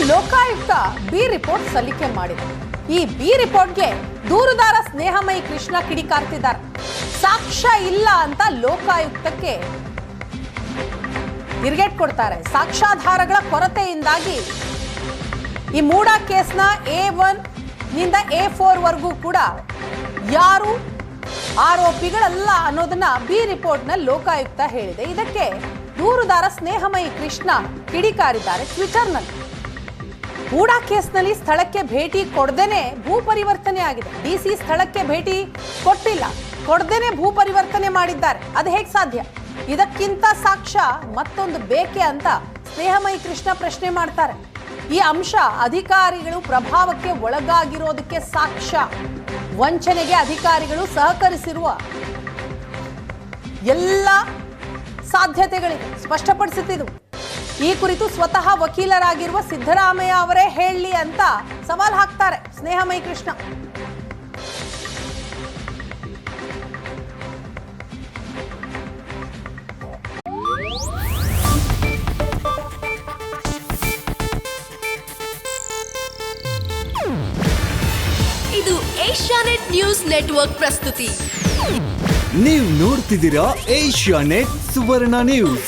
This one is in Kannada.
ಲೋಕಾಯುಕ್ತ ಬಿ ರಿಪೋರ್ಟ್ ಸಲ್ಲಿಕೆ ಮಾಡಿದೆ. ಈ ಬಿ ರಿಪೋರ್ಟ್ಗೆ ದೂರುದಾರ ಸ್ನೇಹಮಯಿ ಕೃಷ್ಣ ಕಿಡಿಕಾರ್ತಿದ್ದಾರೆ. ಸಾಕ್ಷ್ಯ ಇಲ್ಲ ಅಂತ ಲೋಕಾಯುಕ್ತಕ್ಕೆ ತಿರುಗೇಟ್ ಕೊಡ್ತಾರೆ. ಸಾಕ್ಷ್ಯಾಧಾರಗಳ ಕೊರತೆಯಿಂದಾಗಿ ಈ ಮೂಡಾ ಕೇಸ್ನ A1 ನಿಂದ A4 ವರೆಗೂ ಕೂಡ ಯಾರು ಆರೋಪಿಗಳಲ್ಲ ಅನ್ನೋದನ್ನ ಬಿ ರಿಪೋರ್ಟ್ನಲ್ಲಿ ಲೋಕಾಯುಕ್ತ ಹೇಳಿದೆ. ಇದಕ್ಕೆ ದೂರುದಾರ ಸ್ನೇಹಮಯಿ ಕೃಷ್ಣ ಕಿಡಿಕಾರಿದ್ದಾರೆ ಟ್ವಿಟರ್ನಲ್ಲಿ. ಮೂಡಾ ಕೇಸ್ನಲ್ಲಿ ಸ್ಥಳಕ್ಕೆ ಭೇಟಿ ಕೊಡದೇನೆ ಭೂ ಪರಿವರ್ತನೆ ಆಗಿದೆ. DC ಸ್ಥಳಕ್ಕೆ ಭೇಟಿ ಕೊಟ್ಟಿಲ್ಲ, ಕೊಡದೇನೆ ಭೂ ಪರಿವರ್ತನೆ ಮಾಡಿದ್ದಾರೆ. ಅದು ಹೇಗೆ ಸಾಧ್ಯ? ಇದಕ್ಕಿಂತ ಸಾಕ್ಷ್ಯ ಮತ್ತೊಂದು ಬೇಕೆ ಅಂತ ಸ್ನೇಹಮಯಿ ಕೃಷ್ಣ ಪ್ರಶ್ನೆ ಮಾಡ್ತಾರೆ. ಈ ಅಂಶ ಅಧಿಕಾರಿಗಳು ಪ್ರಭಾವಕ್ಕೆ ಒಳಗಾಗಿರೋದಕ್ಕೆ ಸಾಕ್ಷ್ಯ. ವಂಚನೆಗೆ ಅಧಿಕಾರಿಗಳು ಸಹಕರಿಸಿರುವ ಎಲ್ಲ ಸಾಧ್ಯತೆಗಳಿಗೆ ಸ್ಪಷ್ಟಪಡಿಸುತ್ತಿದ್ದು. ಈ ಕುರಿತು ಸ್ವತಃ ವಕೀಲರಾಗಿರುವ ಸಿದ್ದರಾಮಯ್ಯ ಅವರೇ ಹೇಳಲಿ ಅಂತ ಸವಾಲ್ ಹಾಕ್ತಾರೆ ಸ್ನೇಹಮಯಿ ಕೃಷ್ಣ. ಇದು ಏಷ್ಯಾನೆಟ್ ನ್ಯೂಸ್ ನೆಟ್ವರ್ಕ್ ಪ್ರಸ್ತುತಿ. ನೀವು ನೋಡ್ತಿದ್ದೀರಾ ಏಷ್ಯಾನೆಟ್ ಸುವರ್ಣ ನ್ಯೂಸ್.